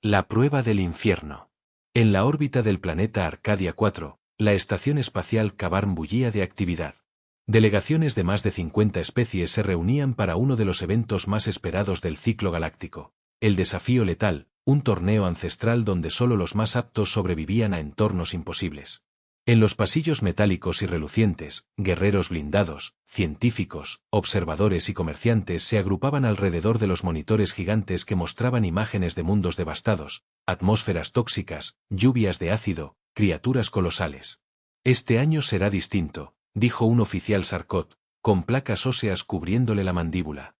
La prueba del infierno. En la órbita del planeta Arcadia 4, la estación espacial Cavarn bullía de actividad. Delegaciones de más de 50 especies se reunían para uno de los eventos más esperados del ciclo galáctico, el Desafío Letal, un torneo ancestral donde solo los más aptos sobrevivían a entornos imposibles. En los pasillos metálicos y relucientes, guerreros blindados, científicos, observadores y comerciantes se agrupaban alrededor de los monitores gigantes que mostraban imágenes de mundos devastados, atmósferas tóxicas, lluvias de ácido, criaturas colosales. Este año será distinto, dijo un oficial Sarkot, con placas óseas cubriéndole la mandíbula.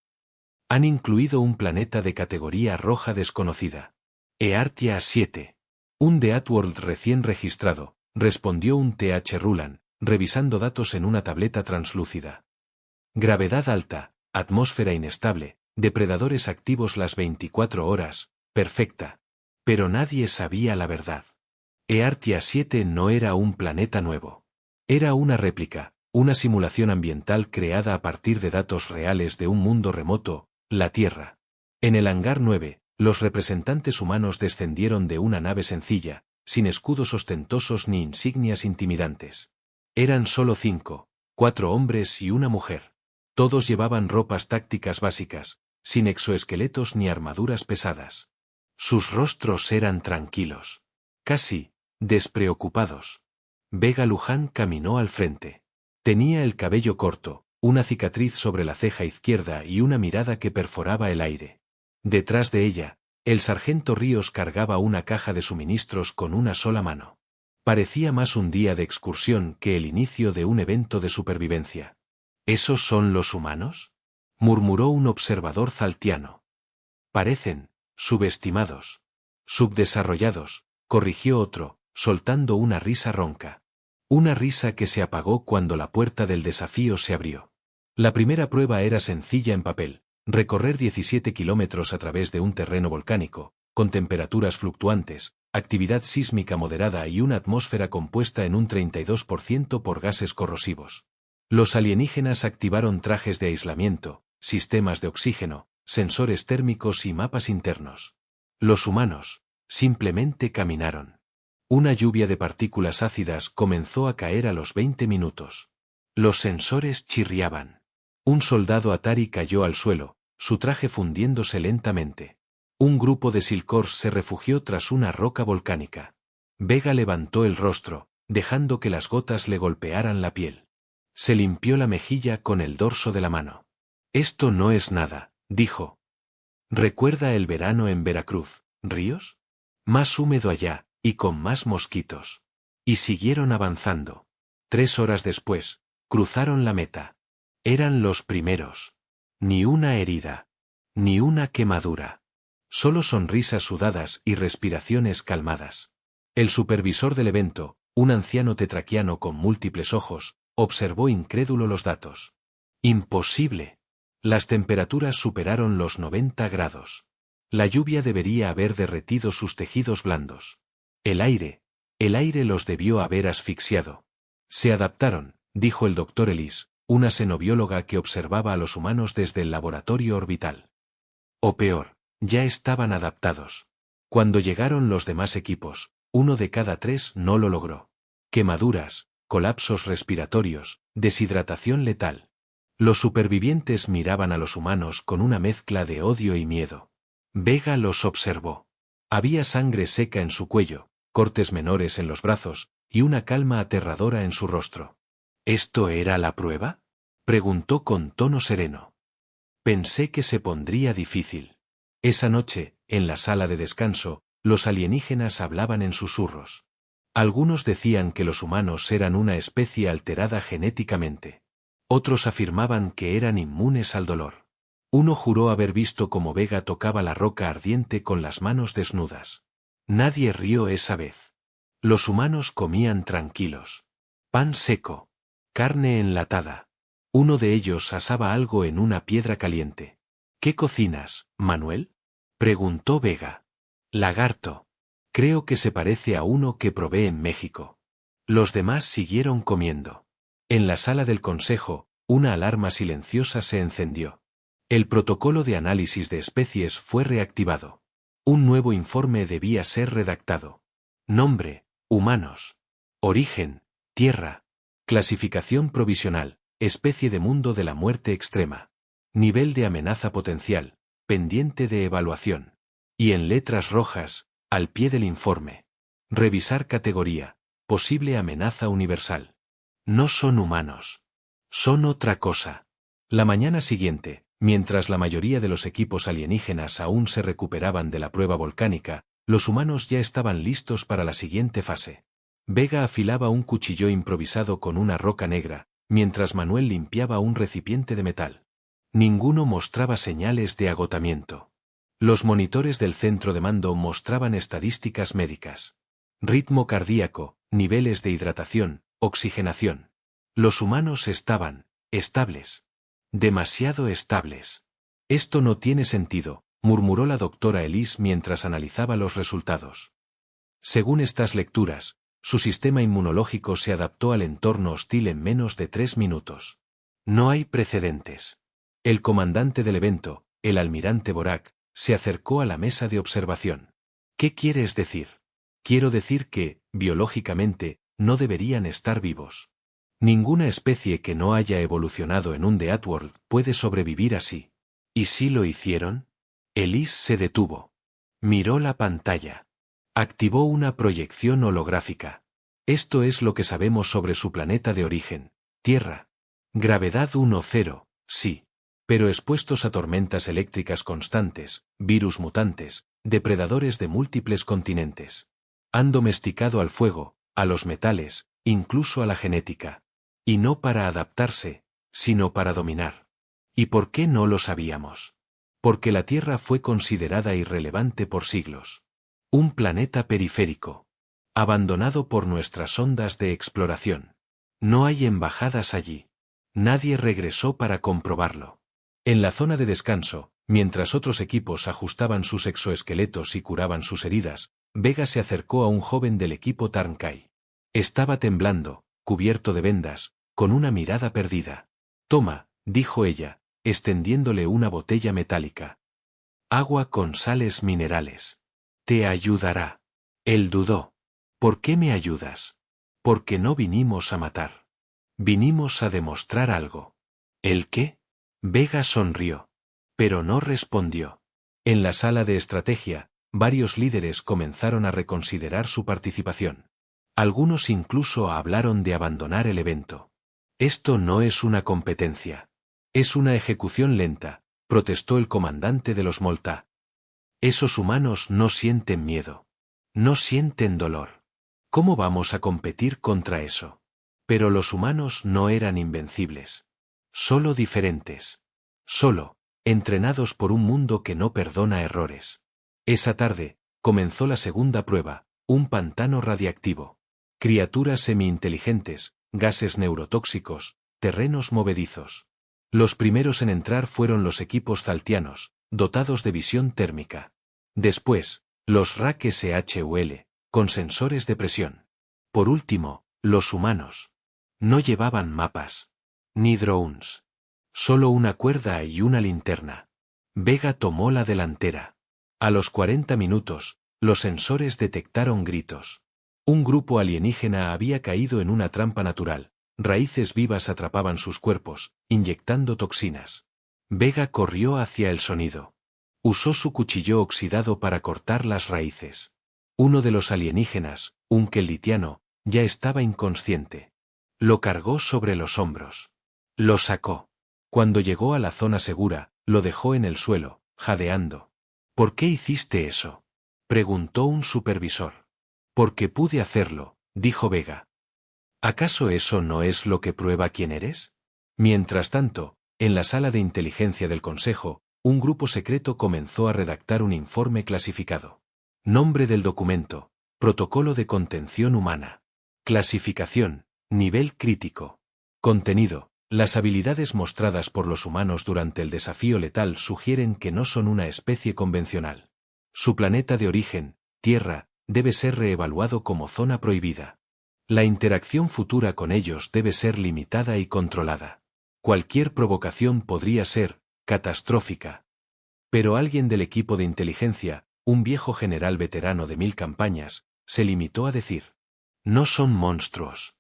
Han incluido un planeta de categoría roja desconocida. Eartia 7. Un Deathworld recién registrado, respondió un TH Rulan, revisando datos en una tableta translúcida. Gravedad alta, atmósfera inestable, depredadores activos las 24 horas, perfecta. Pero nadie sabía la verdad. Eartia 7 no era un planeta nuevo. Era una réplica, una simulación ambiental creada a partir de datos reales de un mundo remoto, la Tierra. En el hangar 9, los representantes humanos descendieron de una nave sencilla, sin escudos ostentosos ni insignias intimidantes. Eran solo 5, 4 hombres y una mujer. Todos llevaban ropas tácticas básicas, sin exoesqueletos ni armaduras pesadas. Sus rostros eran tranquilos, casi despreocupados. Vega Luján caminó al frente. Tenía el cabello corto, una cicatriz sobre la ceja izquierda y una mirada que perforaba el aire. Detrás de ella, el sargento Ríos cargaba una caja de suministros con una sola mano. Parecía más un día de excursión que el inicio de un evento de supervivencia. ¿Esos son los humanos?, murmuró un observador zaltiano. Parecen subestimados. Subdesarrollados, corrigió otro, soltando una risa ronca. Una risa que se apagó cuando la puerta del desafío se abrió. La primera prueba era sencilla en papel. Recorrer 17 kilómetros a través de un terreno volcánico, con temperaturas fluctuantes, actividad sísmica moderada y una atmósfera compuesta en un 32% por gases corrosivos. Los alienígenas activaron trajes de aislamiento, sistemas de oxígeno, sensores térmicos y mapas internos. Los humanos simplemente caminaron. Una lluvia de partículas ácidas comenzó a caer a los 20 minutos. Los sensores chirriaban. Un soldado Atari cayó al suelo, su traje fundiéndose lentamente. Un grupo de Silcors se refugió tras una roca volcánica. Vega levantó el rostro, dejando que las gotas le golpearan la piel. Se limpió la mejilla con el dorso de la mano. Esto no es nada, dijo. ¿Recuerda el verano en Veracruz, Ríos? Más húmedo allá, y con más mosquitos. Y siguieron avanzando. 3 horas después, cruzaron la meta. Eran los primeros. Ni una herida. Ni una quemadura. Solo sonrisas sudadas y respiraciones calmadas. El supervisor del evento, un anciano tetraquiano con múltiples ojos, observó incrédulo los datos. Imposible. Las temperaturas superaron los 90 grados. La lluvia debería haber derretido sus tejidos blandos. El aire los debió haber asfixiado. Se adaptaron, dijo el Dr. Ellis, una xenobióloga que observaba a los humanos desde el laboratorio orbital. O peor, ya estaban adaptados. Cuando llegaron los demás equipos, 1 de cada 3 no lo logró. Quemaduras, colapsos respiratorios, deshidratación letal. Los supervivientes miraban a los humanos con una mezcla de odio y miedo. Vega los observó. Había sangre seca en su cuello, cortes menores en los brazos, y una calma aterradora en su rostro. ¿Esto era la prueba?, preguntó con tono sereno. Pensé que se pondría difícil. Esa noche, en la sala de descanso, los alienígenas hablaban en susurros. Algunos decían que los humanos eran una especie alterada genéticamente. Otros afirmaban que eran inmunes al dolor. Uno juró haber visto cómo Vega tocaba la roca ardiente con las manos desnudas. Nadie rió esa vez. Los humanos comían tranquilos. Pan seco. Carne enlatada. Uno de ellos asaba algo en una piedra caliente. ¿Qué cocinas, Manuel?, preguntó Vega. Lagarto. Creo que se parece a uno que probé en México. Los demás siguieron comiendo. En la sala del consejo, una alarma silenciosa se encendió. El protocolo de análisis de especies fue reactivado. Un nuevo informe debía ser redactado. Nombre: humanos. Origen: Tierra. Clasificación provisional: especie de mundo de la muerte extrema. Nivel de amenaza potencial: pendiente de evaluación. Y en letras rojas, al pie del informe: revisar categoría: posible amenaza universal. No son humanos. Son otra cosa. La mañana siguiente, mientras la mayoría de los equipos alienígenas aún se recuperaban de la prueba volcánica, los humanos ya estaban listos para la siguiente fase. Vega afilaba un cuchillo improvisado con una roca negra, mientras Manuel limpiaba un recipiente de metal. Ninguno mostraba señales de agotamiento. Los monitores del centro de mando mostraban estadísticas médicas. Ritmo cardíaco, niveles de hidratación, oxigenación. Los humanos estaban estables. Demasiado estables. Esto no tiene sentido, murmuró la doctora Elise mientras analizaba los resultados. Según estas lecturas, su sistema inmunológico se adaptó al entorno hostil en menos de 3 minutos. No hay precedentes. El comandante del evento, el almirante Borak, se acercó a la mesa de observación. ¿Qué quieres decir? Quiero decir que, biológicamente, no deberían estar vivos. Ninguna especie que no haya evolucionado en un The Outworld puede sobrevivir así. ¿Y si lo hicieron? Elise se detuvo. Miró la pantalla. Activó una proyección holográfica. Esto es lo que sabemos sobre su planeta de origen, Tierra. Gravedad 1,0, sí. Pero expuestos a tormentas eléctricas constantes, virus mutantes, depredadores de múltiples continentes. Han domesticado al fuego, a los metales, incluso a la genética. Y no para adaptarse, sino para dominar. ¿Y por qué no lo sabíamos? Porque la Tierra fue considerada irrelevante por siglos. Un planeta periférico. Abandonado por nuestras ondas de exploración. No hay embajadas allí. Nadie regresó para comprobarlo. En la zona de descanso, mientras otros equipos ajustaban sus exoesqueletos y curaban sus heridas, Vega se acercó a un joven del equipo Tarnkai. Estaba temblando, cubierto de vendas, con una mirada perdida. Toma, dijo ella, extendiéndole una botella metálica. Agua con sales minerales. Te ayudará. Él dudó. ¿Por qué me ayudas? Porque no vinimos a matar. Vinimos a demostrar algo. ¿El qué? Vega sonrió. Pero no respondió. En la sala de estrategia, varios líderes comenzaron a reconsiderar su participación. Algunos incluso hablaron de abandonar el evento. Esto no es una competencia. Es una ejecución lenta, protestó el comandante de los Molta. Esos humanos no sienten miedo. No sienten dolor. ¿Cómo vamos a competir contra eso? Pero los humanos no eran invencibles. Solo diferentes. Solo, entrenados por un mundo que no perdona errores. Esa tarde, comenzó la segunda prueba, un pantano radiactivo. Criaturas semi-inteligentes, gases neurotóxicos, terrenos movedizos. Los primeros en entrar fueron los equipos zaltianos, dotados de visión térmica. Después, los RAC SHUL, con sensores de presión. Por último, los humanos. No llevaban mapas. Ni drones. Solo una cuerda y una linterna. Vega tomó la delantera. A los 40 minutos, los sensores detectaron gritos. Un grupo alienígena había caído en una trampa natural. Raíces vivas atrapaban sus cuerpos, inyectando toxinas. Vega corrió hacia el sonido. Usó su cuchillo oxidado para cortar las raíces. Uno de los alienígenas, un kelitiano, ya estaba inconsciente. Lo cargó sobre los hombros. Lo sacó. Cuando llegó a la zona segura, lo dejó en el suelo, jadeando. ¿Por qué hiciste eso?, preguntó un supervisor. Porque pude hacerlo, dijo Vega. ¿Acaso eso no es lo que prueba quién eres? Mientras tanto, en la sala de inteligencia del Consejo, un grupo secreto comenzó a redactar un informe clasificado. Nombre del documento: Protocolo de Contención Humana. Clasificación: Nivel crítico. Contenido: las habilidades mostradas por los humanos durante el desafío letal sugieren que no son una especie convencional. Su planeta de origen, Tierra, debe ser reevaluado como zona prohibida. La interacción futura con ellos debe ser limitada y controlada. Cualquier provocación podría ser catastrófica. Pero alguien del equipo de inteligencia, un viejo general veterano de 1000 campañas, se limitó a decir: no son monstruos.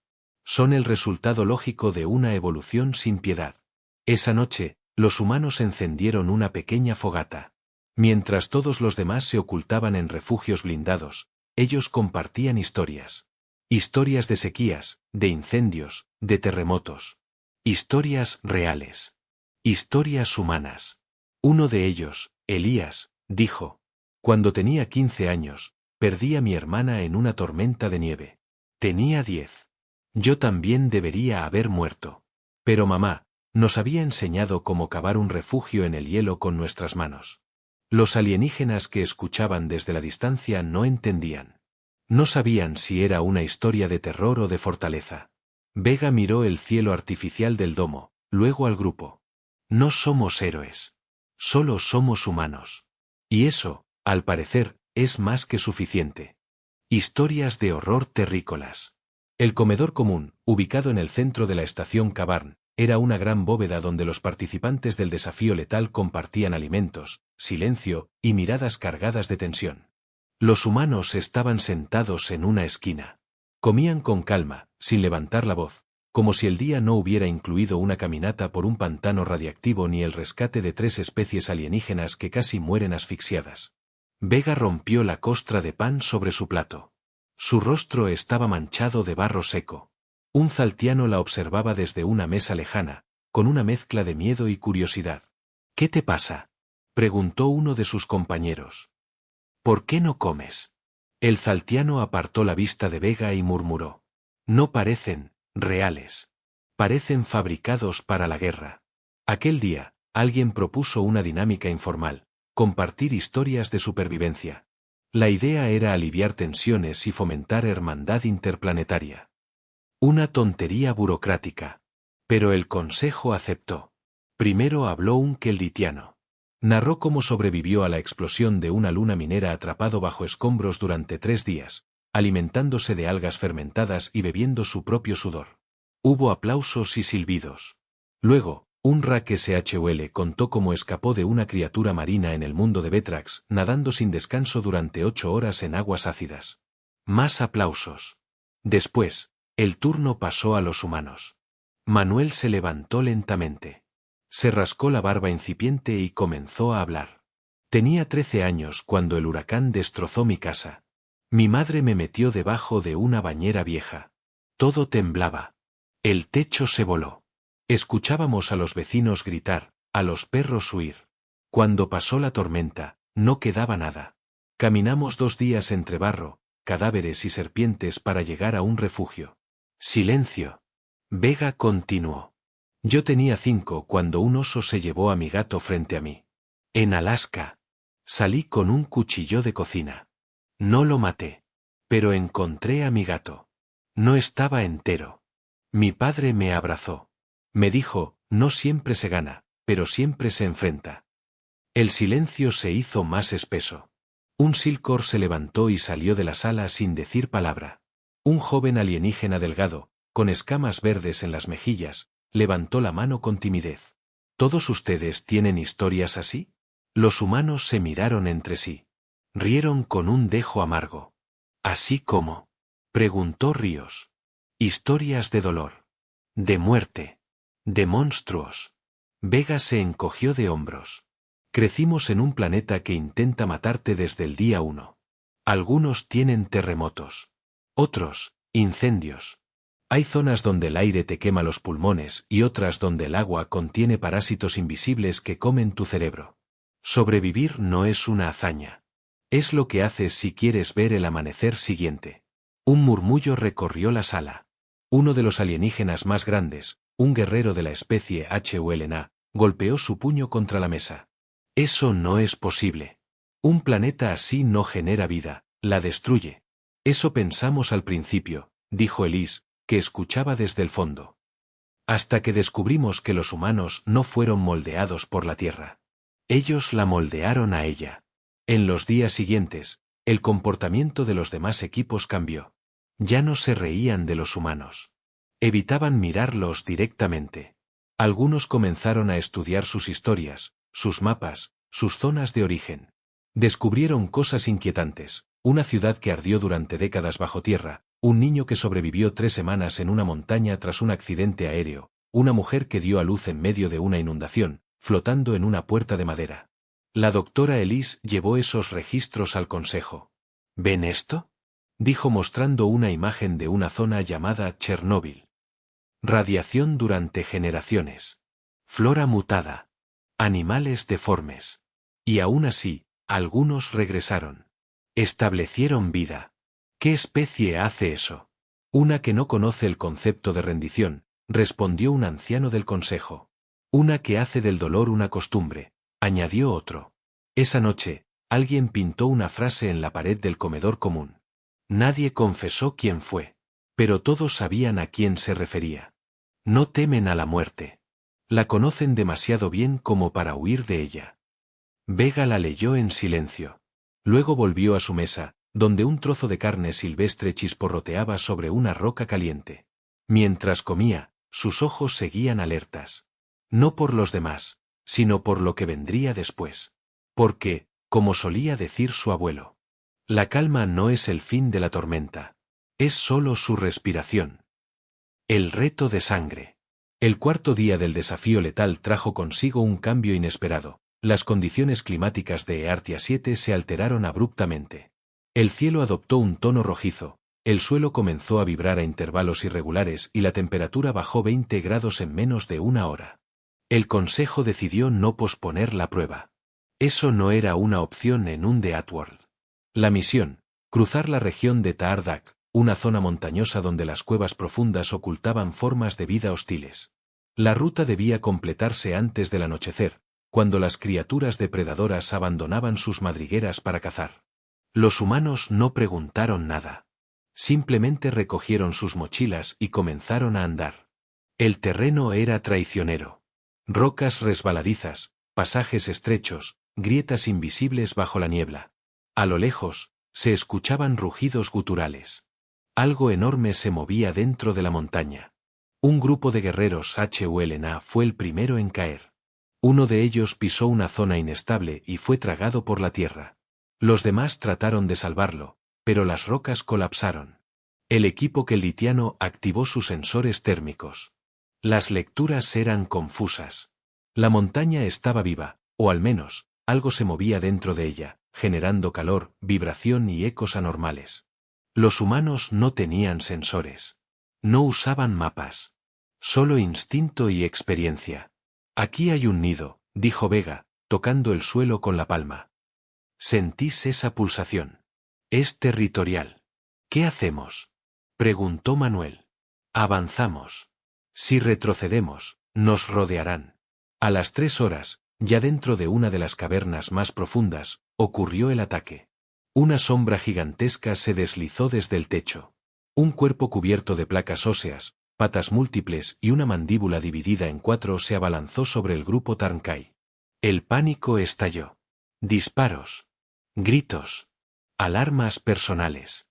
Son el resultado lógico de una evolución sin piedad. Esa noche, los humanos encendieron una pequeña fogata. Mientras todos los demás se ocultaban en refugios blindados, ellos compartían historias. Historias de sequías, de incendios, de terremotos. Historias reales. Historias humanas. Uno de ellos, Elías, dijo: cuando tenía 15 años, perdí a mi hermana en una tormenta de nieve. Tenía 10. Yo también debería haber muerto. Pero mamá nos había enseñado cómo cavar un refugio en el hielo con nuestras manos. Los alienígenas que escuchaban desde la distancia no entendían. No sabían si era una historia de terror o de fortaleza. Vega miró el cielo artificial del domo, luego al grupo. No somos héroes. Solo somos humanos. Y eso, al parecer, es más que suficiente. Historias de horror terrícolas. El comedor común, ubicado en el centro de la estación Kavarn, era una gran bóveda donde los participantes del desafío letal compartían alimentos, silencio y miradas cargadas de tensión. Los humanos estaban sentados en una esquina. Comían con calma, sin levantar la voz, como si el día no hubiera incluido una caminata por un pantano radiactivo ni el rescate de 3 especies alienígenas que casi mueren asfixiadas. Vega rompió la costra de pan sobre su plato. Su rostro estaba manchado de barro seco. Un zaltiano la observaba desde una mesa lejana, con una mezcla de miedo y curiosidad. ¿Qué te pasa?, preguntó uno de sus compañeros. ¿Por qué no comes? El zaltiano apartó la vista de Vega y murmuró: no parecen reales. Parecen fabricados para la guerra. Aquel día, alguien propuso una dinámica informal: compartir historias de supervivencia. La idea era aliviar tensiones y fomentar hermandad interplanetaria. Una tontería burocrática. Pero el consejo aceptó. Primero habló un kelditiano. Narró cómo sobrevivió a la explosión de una luna minera atrapado bajo escombros durante 3 días, alimentándose de algas fermentadas y bebiendo su propio sudor. Hubo aplausos y silbidos. Luego, un RAK-SHUL contó cómo escapó de una criatura marina en el mundo de Vetrax, nadando sin descanso durante 8 horas en aguas ácidas. Más aplausos. Después, el turno pasó a los humanos. Manuel se levantó lentamente. Se rascó la barba incipiente y comenzó a hablar. Tenía 13 años cuando el huracán destrozó mi casa. Mi madre me metió debajo de una bañera vieja. Todo temblaba. El techo se voló. Escuchábamos a los vecinos gritar, a los perros huir. Cuando pasó la tormenta, no quedaba nada. Caminamos 2 días entre barro, cadáveres y serpientes para llegar a un refugio. Silencio. Vega continuó. Yo tenía 5 cuando un oso se llevó a mi gato frente a mí. En Alaska. Salí con un cuchillo de cocina. No lo maté. Pero encontré a mi gato. No estaba entero. Mi padre me abrazó. Me dijo: no siempre se gana, pero siempre se enfrenta. El silencio se hizo más espeso. Un Silcor se levantó y salió de la sala sin decir palabra. Un joven alienígena delgado, con escamas verdes en las mejillas, levantó la mano con timidez. ¿Todos ustedes tienen historias así? Los humanos se miraron entre sí. Rieron con un dejo amargo. ¿Así como?, preguntó Ríos. Historias de dolor. De muerte. De monstruos. Vega se encogió de hombros. Crecimos en un planeta que intenta matarte desde el día 1. Algunos tienen terremotos. Otros, incendios. Hay zonas donde el aire te quema los pulmones y otras donde el agua contiene parásitos invisibles que comen tu cerebro. Sobrevivir no es una hazaña. Es lo que haces si quieres ver el amanecer siguiente. Un murmullo recorrió la sala. Uno de los alienígenas más grandes, un guerrero de la especie HULNA, golpeó su puño contra la mesa. Eso no es posible. Un planeta así no genera vida, la destruye. Eso pensamos al principio, dijo Elise, que escuchaba desde el fondo. Hasta que descubrimos que los humanos no fueron moldeados por la Tierra. Ellos la moldearon a ella. En los días siguientes, el comportamiento de los demás equipos cambió. Ya no se reían de los humanos. Evitaban mirarlos directamente. Algunos comenzaron a estudiar sus historias, sus mapas, sus zonas de origen. Descubrieron cosas inquietantes, una ciudad que ardió durante décadas bajo tierra, un niño que sobrevivió 3 semanas en una montaña tras un accidente aéreo, una mujer que dio a luz en medio de una inundación, flotando en una puerta de madera. La doctora Elise llevó esos registros al consejo. ¿Ven esto?, dijo mostrando una imagen de una zona llamada Chernóbil. Radiación durante generaciones. Flora mutada. Animales deformes. Y aún así, algunos regresaron. Establecieron vida. ¿Qué especie hace eso? Una que no conoce el concepto de rendición, respondió un anciano del consejo. Una que hace del dolor una costumbre, añadió otro. Esa noche, alguien pintó una frase en la pared del comedor común. Nadie confesó quién fue, pero todos sabían a quién se refería. No temen a la muerte. La conocen demasiado bien como para huir de ella. Vega la leyó en silencio. Luego volvió a su mesa, donde un trozo de carne silvestre chisporroteaba sobre una roca caliente. Mientras comía, sus ojos seguían alertas. No por los demás, sino por lo que vendría después. Porque, como solía decir su abuelo, la calma no es el fin de la tormenta. Es solo su respiración. El reto de sangre. El cuarto día del desafío letal trajo consigo un cambio inesperado. Las condiciones climáticas de Earthia 7 se alteraron abruptamente. El cielo adoptó un tono rojizo, el suelo comenzó a vibrar a intervalos irregulares y la temperatura bajó 20 grados en menos de una hora. El consejo decidió no posponer la prueba. Eso no era una opción en un The Outworld. La misión, cruzar la región de Taardak, una zona montañosa donde las cuevas profundas ocultaban formas de vida hostiles. La ruta debía completarse antes del anochecer, cuando las criaturas depredadoras abandonaban sus madrigueras para cazar. Los humanos no preguntaron nada. Simplemente recogieron sus mochilas y comenzaron a andar. El terreno era traicionero. Rocas resbaladizas, pasajes estrechos, grietas invisibles bajo la niebla. A lo lejos, se escuchaban rugidos guturales. Algo enorme se movía dentro de la montaña. Un grupo de guerreros HULNA fue el primero en caer. Uno de ellos pisó una zona inestable y fue tragado por la tierra. Los demás trataron de salvarlo, pero las rocas colapsaron. El equipo kelitiano activó sus sensores térmicos. Las lecturas eran confusas. La montaña estaba viva, o al menos, algo se movía dentro de ella, generando calor, vibración y ecos anormales. Los humanos no tenían sensores. No usaban mapas. Solo instinto y experiencia. Aquí hay un nido, dijo Vega, tocando el suelo con la palma. ¿Sentís esa pulsación? Es territorial. ¿Qué hacemos?, preguntó Manuel. Avanzamos. Si retrocedemos, nos rodearán. A las 3 horas, ya dentro de una de las cavernas más profundas, ocurrió el ataque. Una sombra gigantesca se deslizó desde el techo. Un cuerpo cubierto de placas óseas, patas múltiples y una mandíbula dividida en 4 se abalanzó sobre el grupo Tarnkai. El pánico estalló. Disparos. Gritos. Alarmas personales.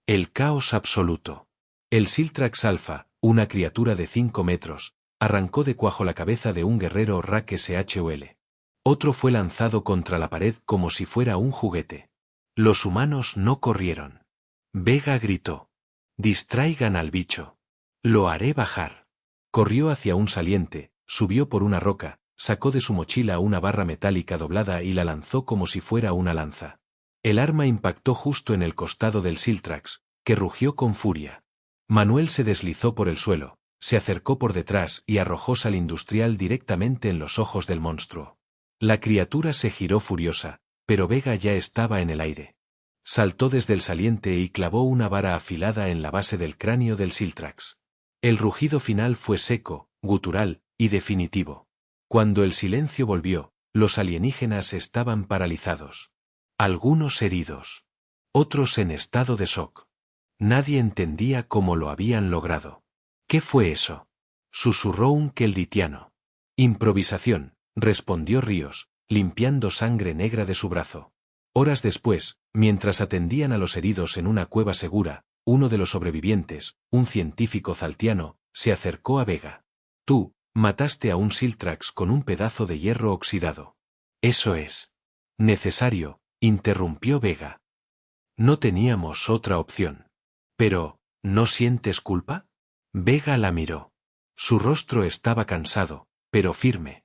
El caos absoluto. El Siltrax Alpha, una criatura de 5 metros, arrancó de cuajo la cabeza de un guerrero Rak SHUL. Otro fue lanzado contra la pared como si fuera un juguete. Los humanos no corrieron. Vega gritó. Distraigan al bicho. Lo haré bajar. Corrió hacia un saliente, subió por una roca, sacó de su mochila una barra metálica doblada y la lanzó como si fuera una lanza. El arma impactó justo en el costado del Siltrax, que rugió con furia. Manuel se deslizó por el suelo, se acercó por detrás y arrojó sal industrial directamente en los ojos del monstruo. La criatura se giró furiosa, pero Vega ya estaba en el aire. Saltó desde el saliente y clavó una vara afilada en la base del cráneo del Siltrax. El rugido final fue seco, gutural y definitivo. Cuando el silencio volvió, los alienígenas estaban paralizados. Algunos heridos. Otros en estado de shock. Nadie entendía cómo lo habían logrado. ¿Qué fue eso?, susurró un kelitiano. Improvisación, respondió Ríos, limpiando sangre negra de su brazo. Horas después, mientras atendían a los heridos en una cueva segura, uno de los sobrevivientes, un científico zaltiano, se acercó a Vega. Tú, mataste a un Siltrax con un pedazo de hierro oxidado. Eso es necesario, interrumpió Vega. No teníamos otra opción. Pero, ¿no sientes culpa? Vega la miró. Su rostro estaba cansado, pero firme.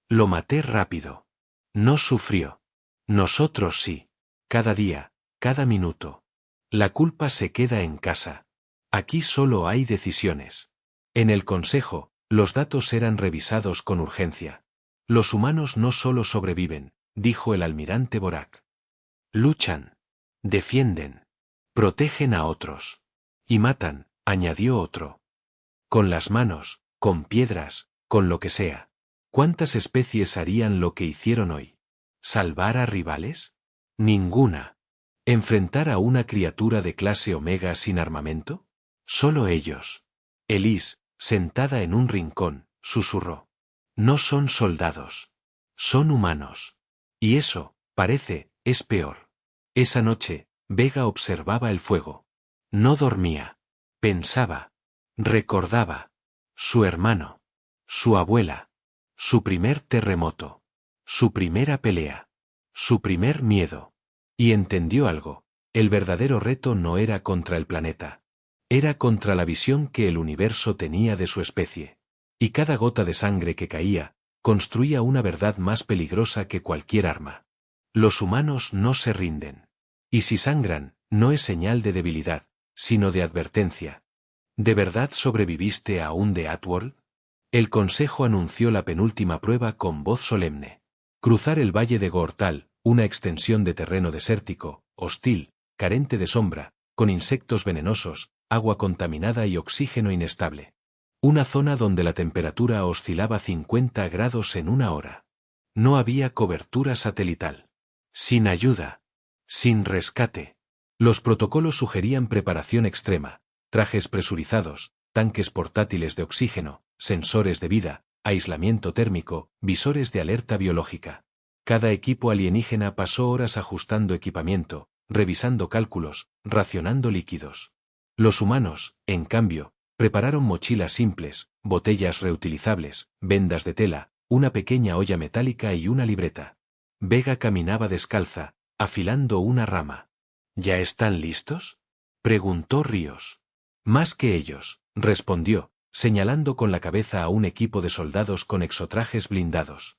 Lo maté rápido. No sufrió. Nosotros sí. Cada día, cada minuto. La culpa se queda en casa. Aquí solo hay decisiones. En el consejo, los datos eran revisados con urgencia. Los humanos no solo sobreviven, dijo el almirante Borak. Luchan. Defienden. Protegen a otros. Y matan, añadió otro. Con las manos, con piedras, con lo que sea. ¿Cuántas especies harían lo que hicieron hoy? ¿Salvar a rivales? Ninguna. ¿Enfrentar a una criatura de clase Omega sin armamento? Solo ellos. Elise, sentada en un rincón, susurró. No son soldados. Son humanos. Y eso, parece, es peor. Esa noche, Vega observaba el fuego. No dormía. Pensaba. Recordaba. Su hermano. Su abuela. Su primer terremoto. Su primera pelea. Su primer miedo. Y entendió algo. El verdadero reto no era contra el planeta. Era contra la visión que el universo tenía de su especie. Y cada gota de sangre que caía, construía una verdad más peligrosa que cualquier arma. Los humanos no se rinden. Y si sangran, no es señal de debilidad, sino de advertencia. ¿De verdad sobreviviste a un Deathworld? El consejo anunció la penúltima prueba con voz solemne. Cruzar el valle de Gortal, una extensión de terreno desértico, hostil, carente de sombra, con insectos venenosos, agua contaminada y oxígeno inestable. Una zona donde la temperatura oscilaba 50 grados en una hora. No había cobertura satelital. Sin ayuda. Sin rescate. Los protocolos sugerían preparación extrema, trajes presurizados, tanques portátiles de oxígeno, sensores de vida, aislamiento térmico, visores de alerta biológica. Cada equipo alienígena pasó horas ajustando equipamiento, revisando cálculos, racionando líquidos. Los humanos, en cambio, prepararon mochilas simples, botellas reutilizables, vendas de tela, una pequeña olla metálica y una libreta. Vega caminaba descalza, afilando una rama. ¿Ya están listos?, preguntó Ríos. Más que ellos, respondió, señalando con la cabeza a un equipo de soldados con exotrajes blindados.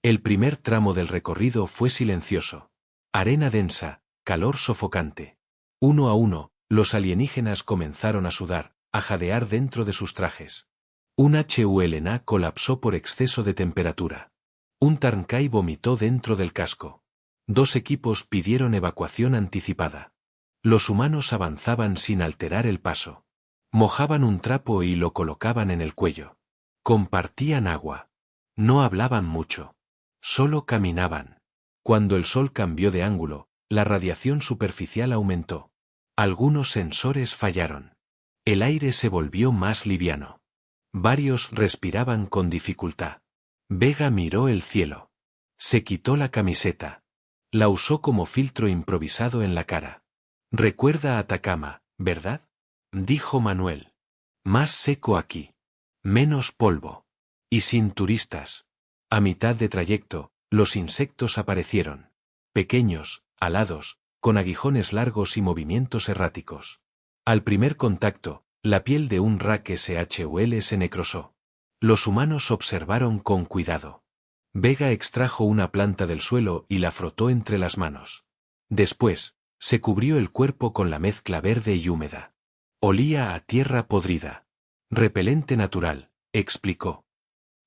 El primer tramo del recorrido fue silencioso. Arena densa, calor sofocante. Uno a uno, los alienígenas comenzaron a sudar, a jadear dentro de sus trajes. Un HULNA colapsó por exceso de temperatura. Un Tarnkai vomitó dentro del casco. 2 equipos pidieron evacuación anticipada. Los humanos avanzaban sin alterar el paso. Mojaban un trapo y lo colocaban en el cuello. Compartían agua. No hablaban mucho. Solo caminaban. Cuando el sol cambió de ángulo, la radiación superficial aumentó. Algunos sensores fallaron. El aire se volvió más liviano. Varios respiraban con dificultad. Vega miró el cielo. Se quitó la camiseta. La usó como filtro improvisado en la cara. «Recuerda a Atacama, ¿verdad?», dijo Manuel. «Más seco aquí. Menos polvo. Y sin turistas». A mitad de trayecto, los insectos aparecieron. Pequeños, alados, con aguijones largos y movimientos erráticos. Al primer contacto, la piel de un Rak SHUL se necrosó. Los humanos observaron con cuidado. Vega extrajo una planta del suelo y la frotó entre las manos. Después, se cubrió el cuerpo con la mezcla verde y húmeda. Olía a tierra podrida. «Repelente natural», explicó.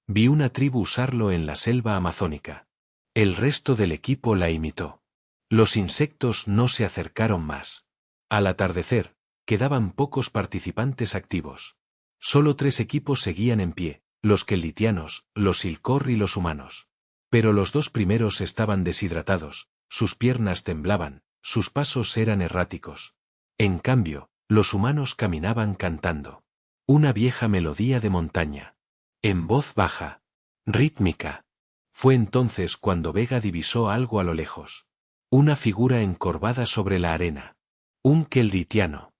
Vi una tribu usarlo en la selva amazónica. El resto del equipo la imitó. Los insectos no se acercaron más. Al atardecer, quedaban pocos participantes activos. Solo 3 equipos seguían en pie, los kelitianos, los Silcor y los humanos. Pero los 2 primeros estaban deshidratados, sus piernas temblaban, sus pasos eran erráticos. En cambio, los humanos caminaban cantando. Una vieja melodía de montaña. En voz baja. Rítmica. Fue entonces cuando Vega divisó algo a lo lejos. Una figura encorvada sobre la arena. Un kelitiano.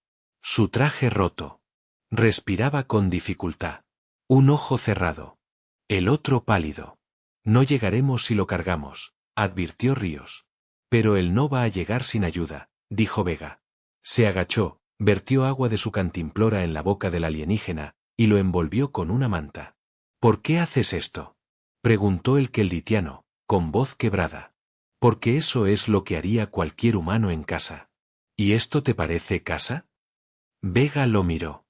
Su traje roto. Respiraba con dificultad. Un ojo cerrado. El otro pálido. «No llegaremos si lo cargamos», advirtió Ríos. Pero él no va a llegar sin ayuda, dijo Vega. Se agachó, vertió agua de su cantimplora en la boca del alienígena, y lo envolvió con una manta. ¿Por qué haces esto?, preguntó el kelditiano, con voz quebrada. Porque eso es lo que haría cualquier humano en casa. ¿Y esto te parece casa? Vega lo miró.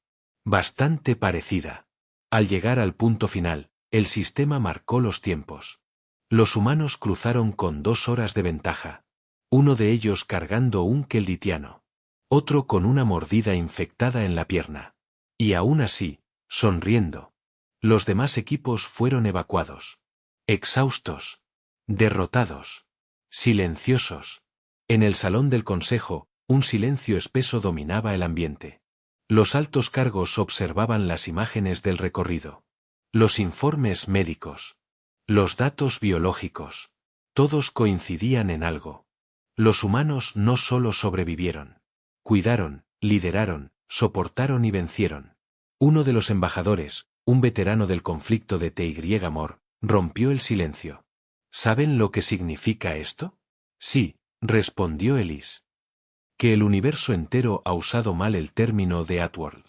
Bastante parecida. Al llegar al punto final, el sistema marcó los tiempos. Los humanos cruzaron con 2 horas de ventaja. Uno de ellos cargando un kelditiano. Otro con una mordida infectada en la pierna. Y aún así, sonriendo. Los demás equipos fueron evacuados. Exhaustos. Derrotados. Silenciosos. En el salón del consejo, un silencio espeso dominaba el ambiente. Los altos cargos observaban las imágenes del recorrido. Los informes médicos. Los datos biológicos. Todos coincidían en algo. Los humanos no solo sobrevivieron. Cuidaron, lideraron, soportaron y vencieron. Uno de los embajadores, un veterano del conflicto de TY-Mor, rompió el silencio. ¿Saben lo que significa esto? Sí, respondió Ellis. Que el universo entero ha usado mal el término de Outworld.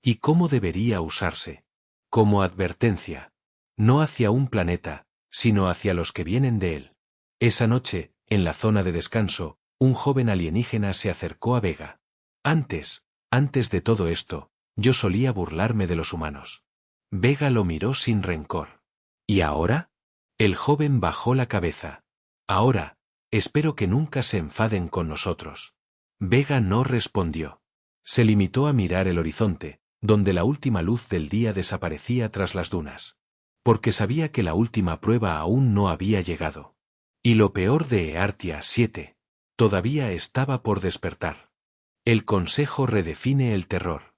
¿Y cómo debería usarse? Como advertencia. No hacia un planeta, sino hacia los que vienen de él. Esa noche, en la zona de descanso, un joven alienígena se acercó a Vega. Antes de todo esto, yo solía burlarme de los humanos. Vega lo miró sin rencor. ¿Y ahora? El joven bajó la cabeza. Ahora, espero que nunca se enfaden con nosotros. Vega no respondió. Se limitó a mirar el horizonte, donde la última luz del día desaparecía tras las dunas. Porque sabía que la última prueba aún no había llegado. Y lo peor de Eartia 7. Todavía estaba por despertar. El consejo redefine el terror.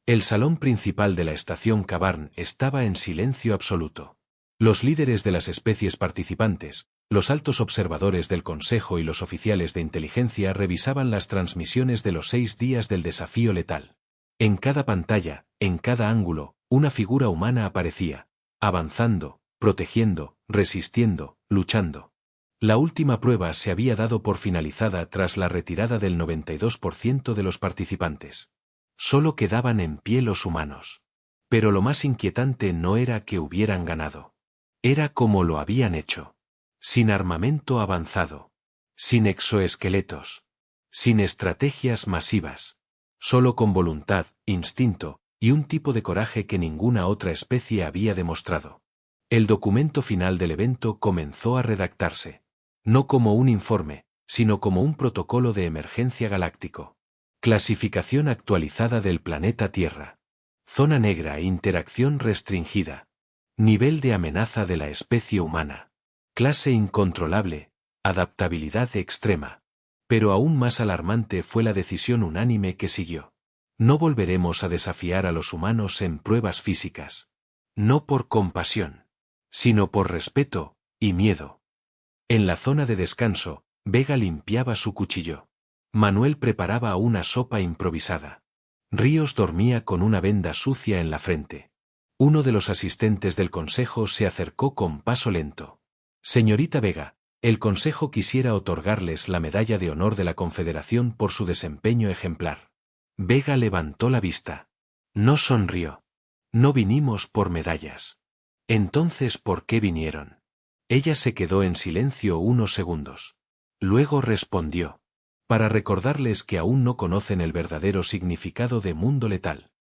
El salón principal de la estación Kavarn estaba en silencio absoluto. Los líderes de las especies participantes, los altos observadores del consejo y los oficiales de inteligencia revisaban las transmisiones de los 6 días del desafío letal. En cada pantalla, en cada ángulo, una figura humana aparecía, avanzando, protegiendo, resistiendo, luchando. La última prueba se había dado por finalizada tras la retirada del 92% de los participantes. Solo quedaban en pie los humanos. Pero lo más inquietante no era que hubieran ganado. Era como lo habían hecho. Sin armamento avanzado. Sin exoesqueletos. Sin estrategias masivas. Solo con voluntad, instinto, y un tipo de coraje que ninguna otra especie había demostrado. El documento final del evento comenzó a redactarse. No como un informe, sino como un protocolo de emergencia galáctico. Clasificación actualizada del planeta Tierra. Zona negra, interacción restringida. Nivel de amenaza de la especie humana. Clase incontrolable, adaptabilidad extrema. Pero aún más alarmante fue la decisión unánime que siguió. No volveremos a desafiar a los humanos en pruebas físicas. No por compasión, sino por respeto y miedo. En la zona de descanso, Vega limpiaba su cuchillo. Manuel preparaba una sopa improvisada. Ríos dormía con una venda sucia en la frente. Uno de los asistentes del consejo se acercó con paso lento. Señorita Vega, el consejo quisiera otorgarles la medalla de honor de la Confederación por su desempeño ejemplar. Vega levantó la vista. No sonrió. No vinimos por medallas. Entonces, ¿por qué vinieron? Ella se quedó en silencio unos segundos. Luego respondió. Para recordarles que aún no conocen el verdadero significado de mundo letal.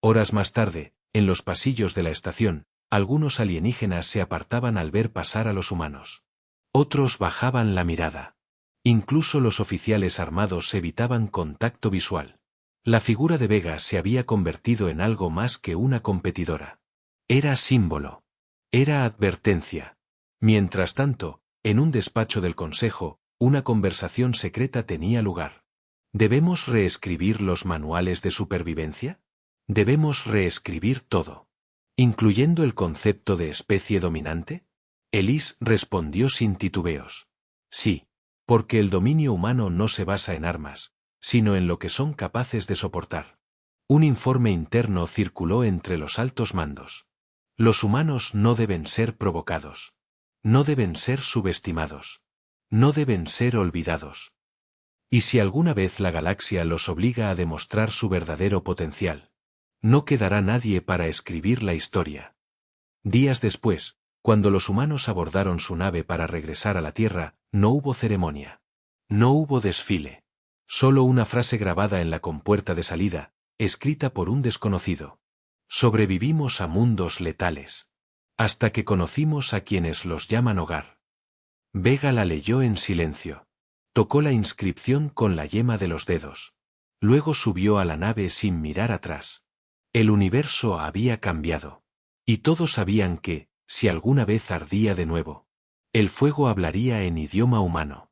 Horas más tarde, en los pasillos de la estación, algunos alienígenas se apartaban al ver pasar a los humanos. Otros bajaban la mirada. Incluso los oficiales armados evitaban contacto visual. La figura de Vega se había convertido en algo más que una competidora. Era símbolo. Era advertencia. Mientras tanto, en un despacho del consejo, una conversación secreta tenía lugar. ¿Debemos reescribir los manuales de supervivencia? ¿Debemos reescribir todo? ¿Incluyendo el concepto de especie dominante? Ellis respondió sin titubeos. Sí, porque el dominio humano no se basa en armas, sino en lo que son capaces de soportar. Un informe interno circuló entre los altos mandos. Los humanos no deben ser provocados. No deben ser subestimados. no deben ser olvidados. Y si alguna vez la galaxia los obliga a demostrar su verdadero potencial, no quedará nadie para escribir la historia. Días después, cuando los humanos abordaron su nave para regresar a la Tierra, no hubo ceremonia. No hubo desfile. Solo una frase grabada en la compuerta de salida, escrita por un desconocido. Sobrevivimos a mundos letales. Hasta que conocimos a quienes los llaman hogar. Vega la leyó en silencio. Tocó la inscripción con la yema de los dedos. Luego subió a la nave sin mirar atrás. El universo había cambiado. Y todos sabían que, si alguna vez ardía de nuevo, el fuego hablaría en idioma humano.